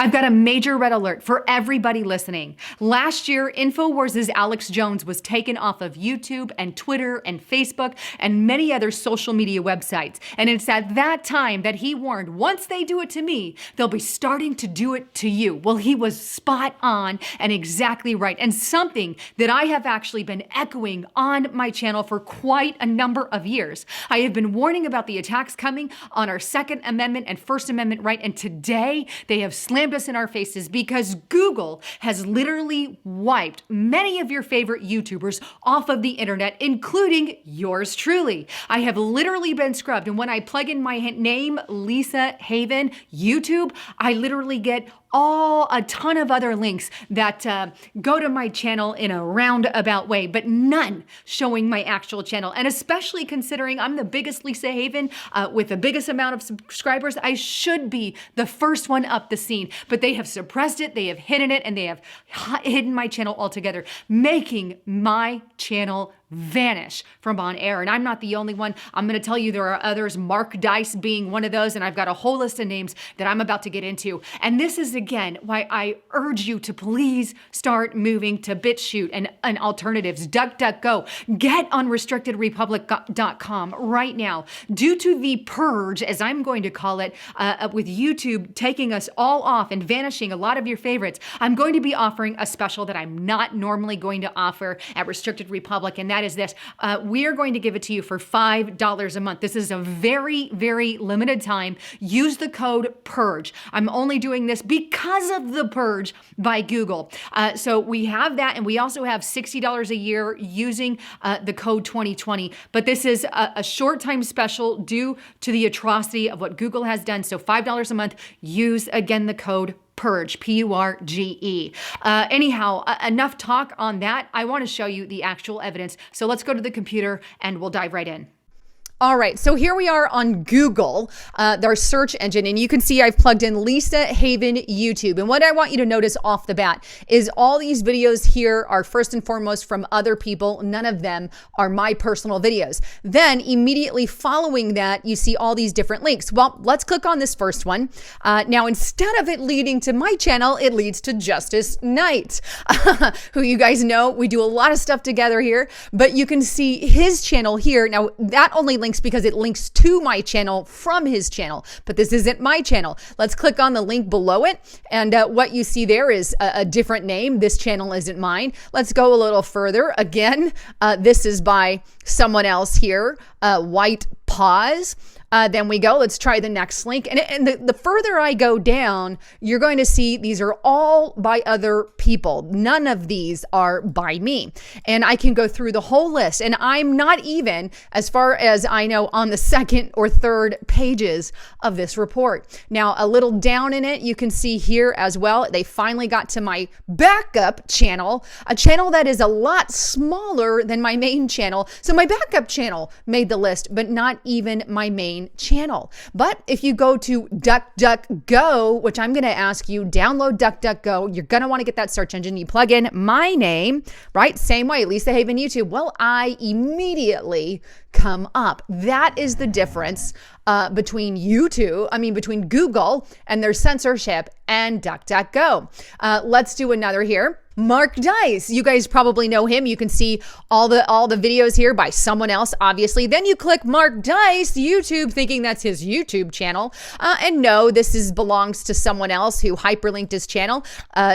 I've got a major red alert for everybody listening. Last year, InfoWars' Alex Jones was taken off of YouTube and Twitter and Facebook and many other social media websites. And it's at that time that he warned, once they do it to me, they'll be starting to do it to you. Well, he was spot on and exactly right. And something that I have actually been echoing on my channel for quite a number of years. I have been warning about the attacks coming on our Second Amendment and First Amendment right. And today they have slammed us in our faces because Google has literally wiped many of your favorite YouTubers off of the internet, including yours truly. I have literally been scrubbed. And when I plug in my name, Lisa Haven, YouTube, I literally get a ton of other links that go to my channel in a roundabout way, but none showing my actual channel. And especially considering I'm the biggest Lisa Haven with the biggest amount of subscribers, I should be the first one up the scene. But they have suppressed it, they have hidden it, and they have hidden my channel altogether, making my channel vanish from on air. And I'm not the only one. I'm going to tell you there are others, Mark Dice being one of those, and I've got a whole list of names that I'm about to get into. And this is, again, why I urge you to please start moving to BitChute and alternatives. DuckDuckGo. Get on restrictedrepublic.com right now. Due to the purge, as I'm going to call it, with YouTube taking us all off and vanishing a lot of your favorites, I'm going to be offering a special that I'm not normally going to offer at Restricted Republic, and that is this. We are going to give it to you for $5 a month. This is a very, very limited time. Use the code PURGE. I'm only doing this because of the purge by Google. So we have that, and we also have $60 a year using the code 2020. But this is a short time special due to the atrocity of what Google has done. So $5 a month. Use, again, the code Purge, P-U-R-G-E. Anyhow, enough talk on that. I want to show you the actual evidence. So let's go to the computer and we'll dive right in. All right, so here we are on Google, their search engine, and you can see I've plugged in Lisa Haven YouTube. And what I want you to notice off the bat is all these videos here are first and foremost from other people. None of them are my personal videos. Then immediately following that, you see all these different links. Well, let's click on this first one. Now, instead of it leading to my channel, it leads to Justice Knight, who you guys know, we do a lot of stuff together here, but you can see his channel here. Now, that only links because it links to my channel from his channel, but this isn't my channel. Let's click on the link below it, and what you see there is a different name. This channel isn't mine. Let's go a little further. Again, this is by someone else here, White Paws. Then we go, let's try the next link. And the further I go down, you're going to see these are all by other people. None of these are by me. And I can go through the whole list. And I'm not even, as far as I know, on the second or third pages of this report. Now, a little down in it, you can see here as well, they finally got to my backup channel, a channel that is a lot smaller than my main channel. So my backup channel made the list, but not even my main channel. But if you go to DuckDuckGo, which I'm going to ask you, download DuckDuckGo, you're going to want to get that search engine. You plug in my name, right? Same way, Lisa Haven YouTube. Well, I immediately come up. That is the difference between between Google and their censorship and DuckDuckGo. Let's do another here. Mark Dice, you guys probably know him. You can see all the videos here by someone else, obviously. Then you click Mark Dice YouTube, thinking that's his YouTube channel. And no, this belongs to someone else who hyperlinked his channel.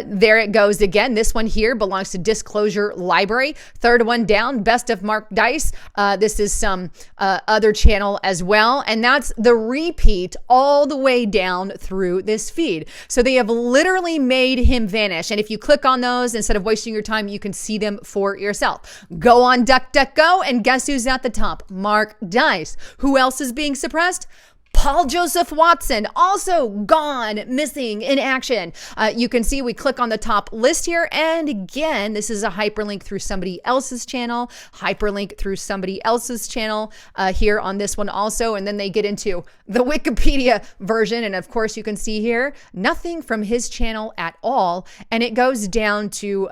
There it goes again. This one here belongs to Disclosure Library. Third one down, Best of Mark Dice. This is some other channel as well. And that's the repeat all the way down through this feed. So they have literally made him vanish. And if you click on those, instead of wasting your time, you can see them for yourself. Go on DuckDuckGo, and guess who's at the top? Mark Dice. Who else is being suppressed? Paul Joseph Watson, also gone, missing in action. You can see we click on the top list here. And again, this is a hyperlink through somebody else's channel, hyperlink through somebody else's channel here on this one also. And then they get into the Wikipedia version. And of course, you can see here, nothing from his channel at all. And it goes down to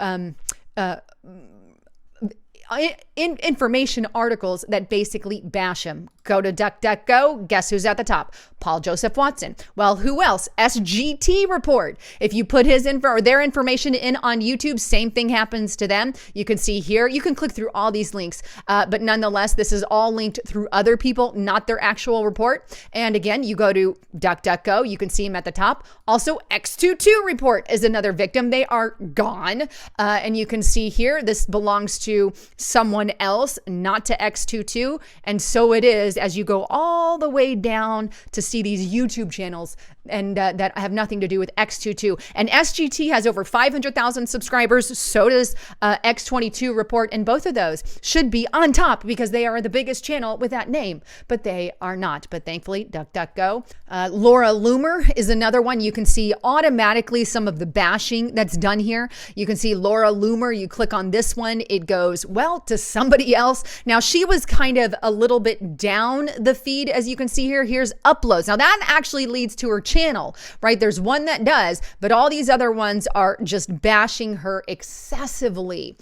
information articles that basically bash him. Go to DuckDuckGo. Guess who's at the top? Paul Joseph Watson. Well, who else? SGT report. If you put his info or their information in on YouTube, same thing happens to them. You can see here, you can click through all these links, but nonetheless, this is all linked through other people, not their actual report. And again, you go to DuckDuckGo, you can see him at the top. Also, X22 report is another victim. They are gone. And you can see here, this belongs to someone else, not to X22. And so it is as you go all the way down to see these YouTube channels and that have nothing to do with X22. And SGT has over 500,000 subscribers. So does X22 report. And both of those should be on top because they are the biggest channel with that name, but they are not. But thankfully, DuckDuckGo. Laura Loomer is another one. You can see automatically some of the bashing that's done here. You can see Laura Loomer. You click on this one, it goes, well, to somebody else. Now, she was kind of a little bit down the feed, as you can see here. Here's uploads. Now, that actually leads to her channel, right? There's one that does, but all these other ones are just bashing her excessively.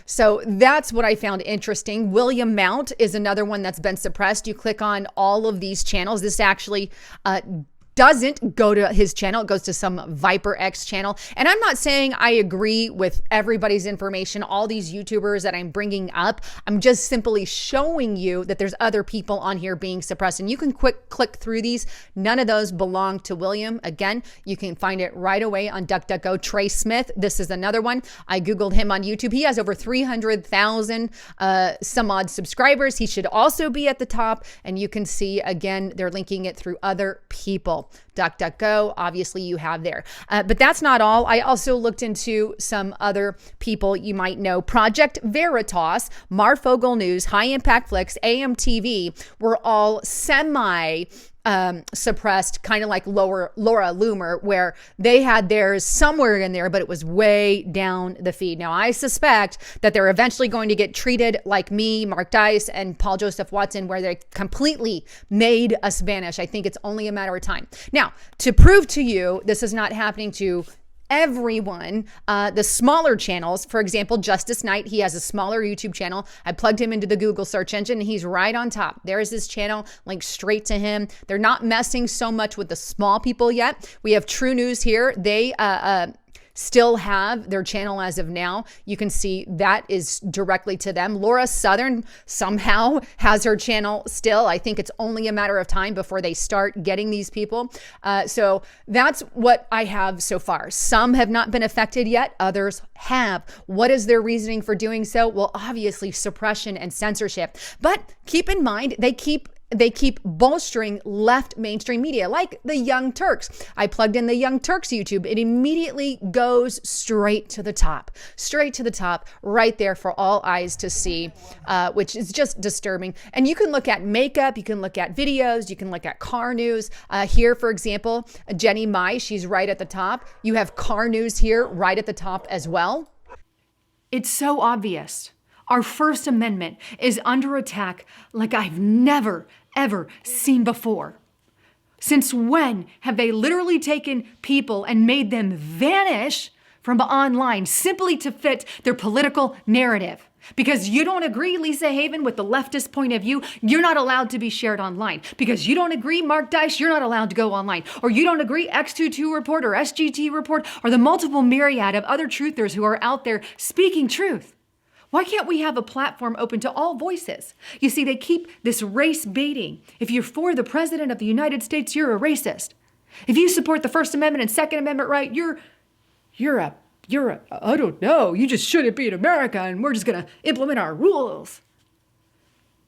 So that's what I found interesting. William Mount is another one that's been suppressed. You click on all of these channels. This actually doesn't go to his channel. It goes to some Viper X channel. And I'm not saying I agree with everybody's information, all these YouTubers that I'm bringing up. I'm just simply showing you that there's other people on here being suppressed. And you can click through these. None of those belong to William. Again, you can find it right away on DuckDuckGo. Trey Smith, this is another one. I Googled him on YouTube. He has over 300,000 some odd subscribers. He should also be at the top. And you can see, again, they're linking it through other people. DuckDuckGo, obviously you have there. But that's not all. I also looked into some other people you might know. Project Veritas, Marfogel News, High Impact Flicks, AMTV were all suppressed, kind of like Laura Loomer, where they had theirs somewhere in there, but it was way down the feed. Now, I suspect that they're eventually going to get treated like me, Mark Dice, and Paul Joseph Watson, where they completely made us vanish. I think it's only a matter of time. Now, to prove to you this is not happening to everyone, the smaller channels, for example, Justice Knight, he has a smaller YouTube channel. I plugged him into the Google search engine and he's right on top. There's his channel, linked straight to him. They're not messing so much with the small people yet. We have True News here. They still have their channel as of now. You can see that is directly to them. Laura Southern somehow has her channel still. I think it's only a matter of time before they start getting these people. So that's what I have so far. Some have not been affected yet. Others have. What is their reasoning for doing so? Well, obviously suppression and censorship. But keep in mind, they keep bolstering left mainstream media like the Young Turks. I plugged in the Young Turks YouTube. It immediately goes straight to the top right there for all eyes to see, which is just disturbing. And you can look at makeup, you can look at videos, you can look at car news. Here, for example, Jenny Mai, she's right at the top. You have car news here right at the top as well. It's so obvious. Our First Amendment is under attack like I've never, ever seen before. Since when have they literally taken people and made them vanish from online simply to fit their political narrative? Because you don't agree, Lisa Haven, with the leftist point of view, you're not allowed to be shared online. Because you don't agree, Mark Dice, you're not allowed to go online. Or you don't agree, X22 report or SGT report or the multiple myriad of other truthers who are out there speaking truth. Why can't we have a platform open to all voices? You see, they keep this race baiting. If you're for the president of the United States, you're a racist. If you support the First Amendment and Second Amendment right, you're a, I don't know, you just shouldn't be in America and we're just going to implement our rules.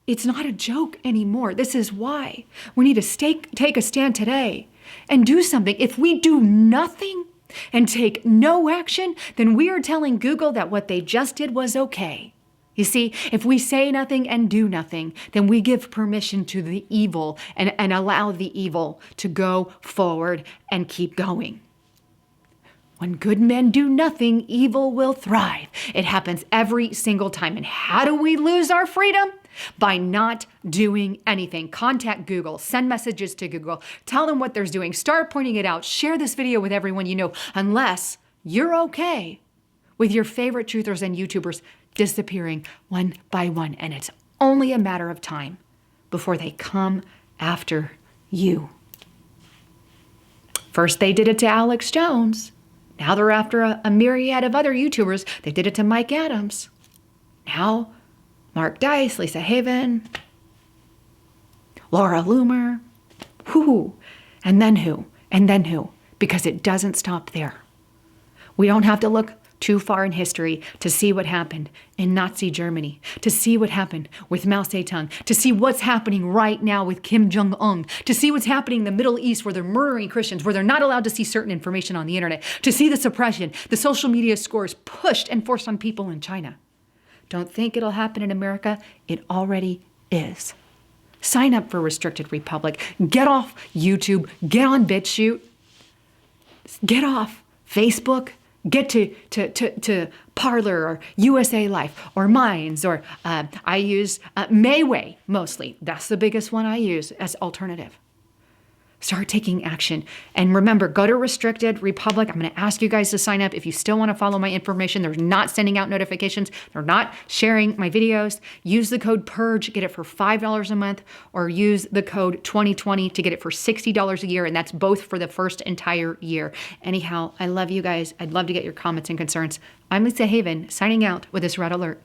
It's not a joke anymore. This is why we need to take a stand today and do something. If we do nothing and take no action, then we are telling Google that what they just did was okay. You see, if we say nothing and do nothing, then we give permission to the evil and allow the evil to go forward and keep going. When good men do nothing, evil will thrive. It happens every single time. And how do we lose our freedom? By not doing anything. Contact Google, send messages to Google, tell them what they're doing, start pointing it out, share this video with everyone you know, unless you're okay with your favorite truthers and YouTubers disappearing one by one. And it's only a matter of time before they come after you. First, they did it to Alex Jones. Now they're after a myriad of other YouTubers. They did it to Mike Adams. Now, Mark Dice, Lisa Haven, Laura Loomer. Who? And then who? And then who? Because it doesn't stop there. We don't have to look too far in history to see what happened in Nazi Germany, to see what happened with Mao Zedong, to see what's happening right now with Kim Jong-un, to see what's happening in the Middle East where they're murdering Christians, where they're not allowed to see certain information on the internet, to see the suppression, the social media scores pushed and forced on people in China. Don't think it'll happen in America. It already is. Sign up for Restricted Republic. Get off YouTube. Get on BitChute. Get off Facebook. Get to Parler or USA Life or Minds, or I use Mayway mostly. That's the biggest one I use as alternative. Start taking action. And remember, go to Restricted Republic. I'm going to ask you guys to sign up if you still want to follow my information. They're not sending out notifications. They're not sharing my videos. Use the code PURGE, get it for $5 a month, or use the code 2020 to get it for $60 a year. And that's both for the first entire year. Anyhow, I love you guys. I'd love to get your comments and concerns. I'm Lisa Haven, signing out with this Red Alert.